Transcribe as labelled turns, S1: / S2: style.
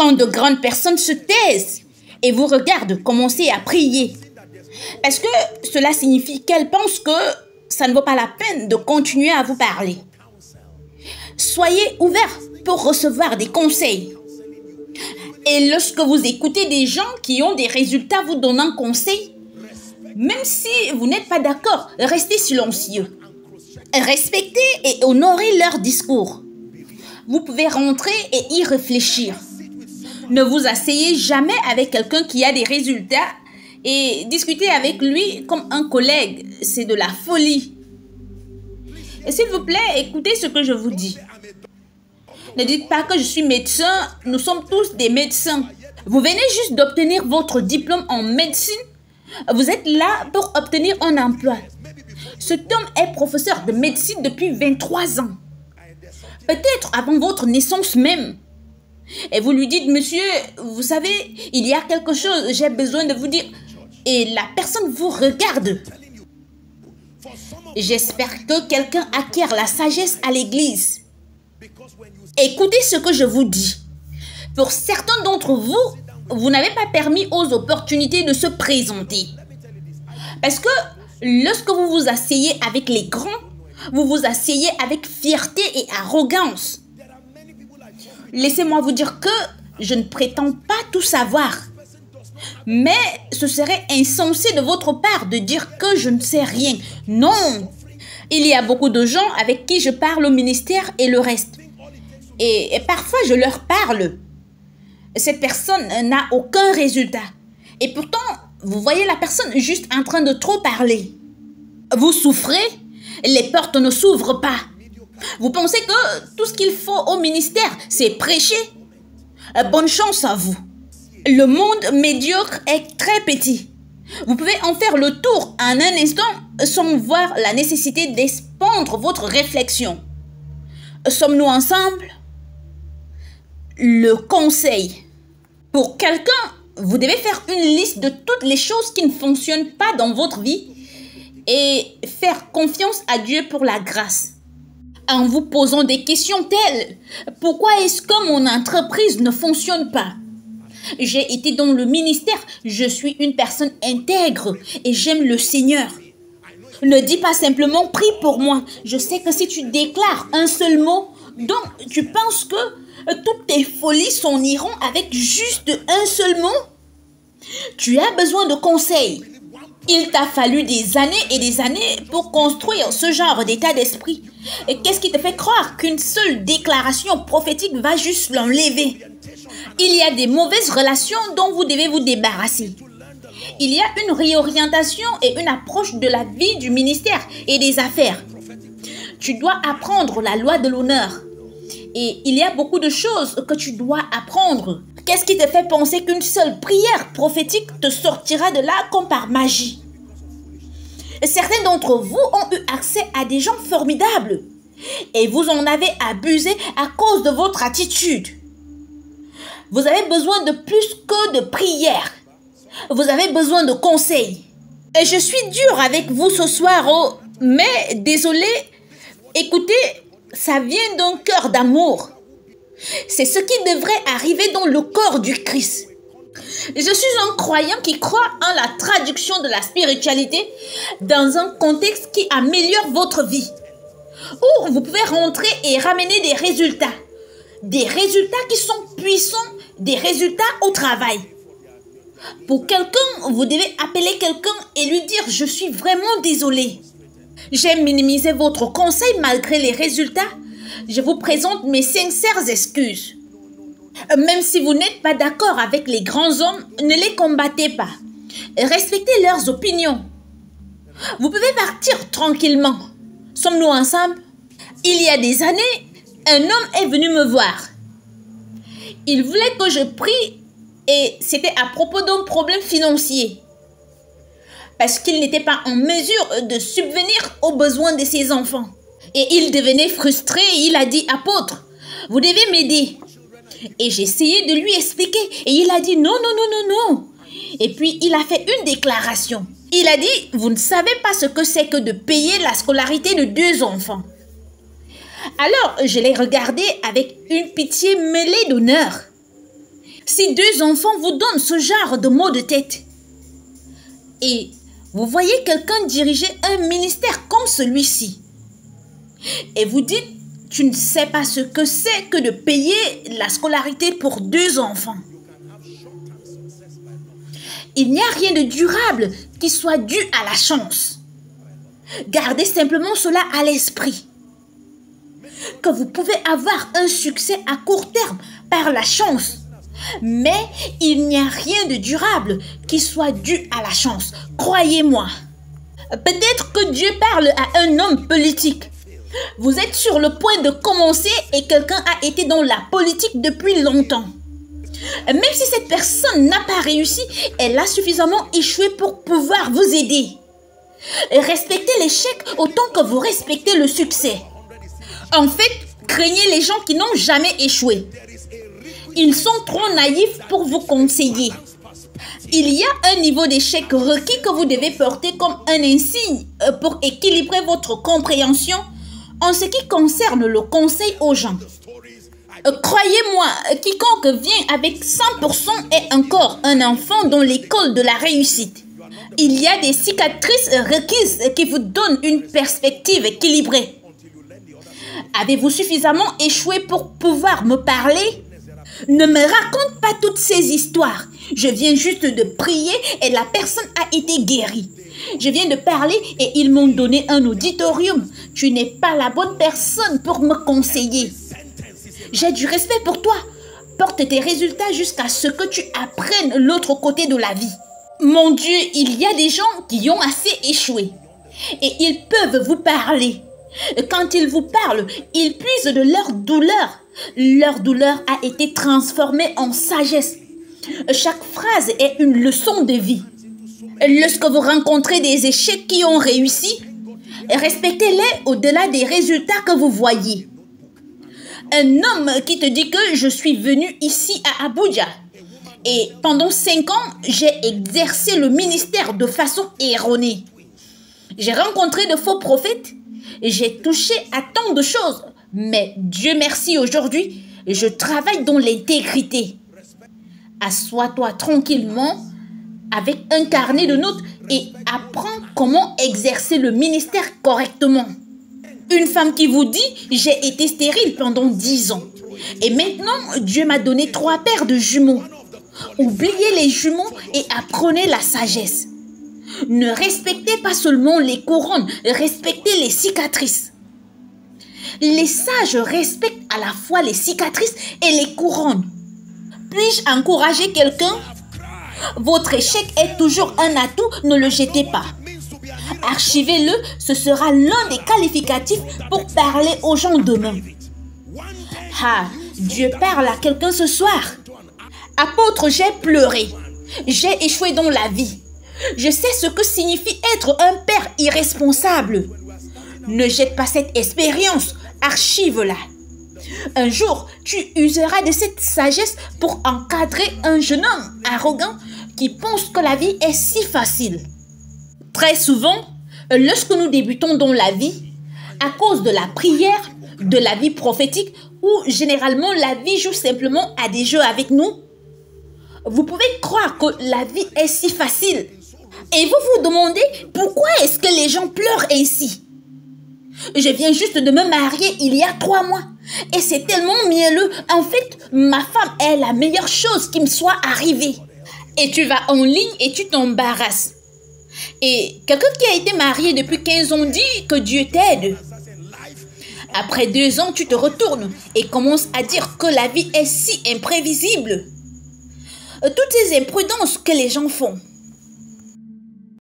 S1: quand de grandes personnes se taisent et vous regardent commencer à prier, est-ce que cela signifie qu'elles pensent que ça ne vaut pas la peine de continuer à vous parler? Soyez ouverts pour recevoir des conseils. Et lorsque vous écoutez des gens qui ont des résultats vous donnant conseil, même si vous n'êtes pas d'accord, restez silencieux. Respectez et honorez leur discours. Vous pouvez rentrer et y réfléchir. Ne vous asseyez jamais avec quelqu'un qui a des résultats et discuter avec lui comme un collègue. C'est de la folie. Et s'il vous plaît, écoutez ce que je vous dis. Ne dites pas que je suis médecin, nous sommes tous des médecins. Vous venez juste d'obtenir votre diplôme en médecine. Vous êtes là pour obtenir un emploi. Cet homme est professeur de médecine depuis 23 ans. Peut-être avant votre naissance même. Et vous lui dites, monsieur, vous savez, il y a quelque chose, j'ai besoin de vous dire. Et la personne vous regarde. J'espère que quelqu'un acquiert la sagesse à l'église. Écoutez ce que je vous dis. Pour certains d'entre vous, vous n'avez pas permis aux opportunités de se présenter. Parce que lorsque vous vous asseyez avec les grands, vous vous asseyez avec fierté et arrogance. Laissez-moi vous dire que je ne prétends pas tout savoir. Mais ce serait insensé de votre part de dire que je ne sais rien. Non! Il y a beaucoup de gens avec qui je parle au ministère et le reste. Et parfois je leur parle. Cette personne n'a aucun résultat. Et pourtant, vous voyez la personne juste en train de trop parler. Vous souffrez, les portes ne s'ouvrent pas. Vous pensez que tout ce qu'il faut au ministère, c'est prêcher? Bonne chance à vous. Le monde médiocre est très petit. Vous pouvez en faire le tour en un instant sans voir la nécessité d'expandre votre réflexion. Sommes-nous ensemble? Le conseil. Pour quelqu'un, vous devez faire une liste de toutes les choses qui ne fonctionnent pas dans votre vie et faire confiance à Dieu pour la grâce. En vous posant des questions telles: pourquoi est-ce que mon entreprise ne fonctionne pas? J'ai été dans le ministère, je suis une personne intègre et j'aime le Seigneur. Ne dis pas simplement prie pour moi. Je sais que si tu déclares un seul mot, donc tu penses que toutes tes folies s'en iront avec juste un seul mot? Tu as besoin de conseils. Il t'a fallu des années et des années pour construire ce genre d'état d'esprit. Et qu'est-ce qui te fait croire qu'une seule déclaration prophétique va juste l'enlever? Il y a des mauvaises relations dont vous devez vous débarrasser. Il y a une réorientation et une approche de la vie du ministère et des affaires. Tu dois apprendre la loi de l'honneur. Et il y a beaucoup de choses que tu dois apprendre. Qu'est-ce qui te fait penser qu'une seule prière prophétique te sortira de là comme par magie? Certains d'entre vous ont eu accès à des gens formidables et vous en avez abusé à cause de votre attitude. Vous avez besoin de plus que de prières. Vous avez besoin de conseils. Et je suis dur avec vous ce soir, oh, mais désolé, écoutez, ça vient d'un cœur d'amour. C'est ce qui devrait arriver dans le corps du Christ. Je suis un croyant qui croit en la traduction de la spiritualité dans un contexte qui améliore votre vie, où vous pouvez rentrer et ramener des résultats qui sont puissants, des résultats au travail. Pour quelqu'un, vous devez appeler quelqu'un et lui dire: je suis vraiment désolé. J'ai minimisé votre conseil malgré les résultats. Je vous présente mes sincères excuses. Même si vous n'êtes pas d'accord avec les grands hommes, ne les combattez pas. Respectez leurs opinions. Vous pouvez partir tranquillement. Sommes-nous ensemble? Il y a des années, un homme est venu me voir. Il voulait que je prie et c'était à propos d'un problème financier. Parce qu'il n'était pas en mesure de subvenir aux besoins de ses enfants. Et il devenait frustré et il a dit: apôtre, vous devez m'aider. Et j'ai essayé de lui expliquer et il a dit: non, non, non, non, non. Et puis il a fait une déclaration. Il a dit: vous ne savez pas ce que c'est que de payer la scolarité de 2 enfants. Alors je l'ai regardé avec une pitié mêlée d'honneur. Si 2 enfants vous donnent ce genre de maux de tête et vous voyez quelqu'un diriger un ministère comme celui-ci et vous dites, tu ne sais pas ce que c'est que de payer la scolarité pour 2 enfants. Il n'y a rien de durable qui soit dû à la chance. Gardez simplement cela à l'esprit. Que vous pouvez avoir un succès à court terme par la chance. Mais il n'y a rien de durable qui soit dû à la chance. Croyez-moi. Peut-être que Dieu parle à un homme politique. Vous êtes sur le point de commencer et quelqu'un a été dans la politique depuis longtemps. Même si cette personne n'a pas réussi, elle a suffisamment échoué pour pouvoir vous aider. Respectez l'échec autant que vous respectez le succès. En fait, craignez les gens qui n'ont jamais échoué. Ils sont trop naïfs pour vous conseiller. Il y a un niveau d'échec requis que vous devez porter comme un insigne pour équilibrer votre compréhension en ce qui concerne le conseil aux gens. Croyez-moi, quiconque vient avec 100% est encore un enfant dans l'école de la réussite. Il y a des cicatrices requises qui vous donnent une perspective équilibrée. Avez-vous suffisamment échoué pour pouvoir me parler? Ne me raconte pas toutes ces histoires. Je viens juste de prier et la personne a été guérie. Je viens de parler et ils m'ont donné un auditorium. Tu n'es pas la bonne personne pour me conseiller. J'ai du respect pour toi. Porte tes résultats jusqu'à ce que tu apprennes l'autre côté de la vie. Mon Dieu, il y a des gens qui ont assez échoué. Et ils peuvent vous parler. Quand ils vous parlent, ils puisent de leur douleur. Leur douleur a été transformée en sagesse. Chaque phrase est une leçon de vie. Lorsque vous rencontrez des échecs qui ont réussi, respectez-les au-delà des résultats que vous voyez. Un homme qui te dit que je suis venu ici à Abuja et pendant 5 ans, j'ai exercé le ministère de façon erronée. J'ai rencontré de faux prophètes, j'ai touché à tant de choses, mais Dieu merci aujourd'hui, je travaille dans l'intégrité. Assois-toi tranquillement avec un carnet de notes et apprends comment exercer le ministère correctement. Une femme qui vous dit « j'ai été stérile pendant 10 ans et maintenant Dieu m'a donné 3 paires de jumeaux ». Oubliez les jumeaux et apprenez la sagesse. Ne respectez pas seulement les couronnes, respectez les cicatrices. Les sages respectent à la fois les cicatrices et les couronnes. Puis-je encourager quelqu'un? Votre échec est toujours un atout, ne le jetez pas. Archivez-le, ce sera l'un des qualificatifs pour parler aux gens demain. Ah, Dieu parle à quelqu'un ce soir. Apôtre, j'ai pleuré. J'ai échoué dans la vie. Je sais ce que signifie être un père irresponsable. Ne jette pas cette expérience, archive-la. Un jour, tu useras de cette sagesse pour encadrer un jeune homme arrogant qui pense que la vie est si facile. Très souvent, lorsque nous débutons dans la vie, à cause de la prière, de la vie prophétique, ou généralement la vie joue simplement à des jeux avec nous, vous pouvez croire que la vie est si facile. Et vous vous demandez pourquoi est-ce que les gens pleurent ainsi? Je viens juste de me marier il y a 3 mois. Et c'est tellement mielleux. En fait, ma femme est la meilleure chose qui me soit arrivée. Et tu vas en ligne et tu t'embarrasses. Et quelqu'un qui a été marié depuis 15 ans dit que Dieu t'aide. Après 2 ans, tu te retournes et commences à dire que la vie est si imprévisible. Toutes ces imprudences que les gens font.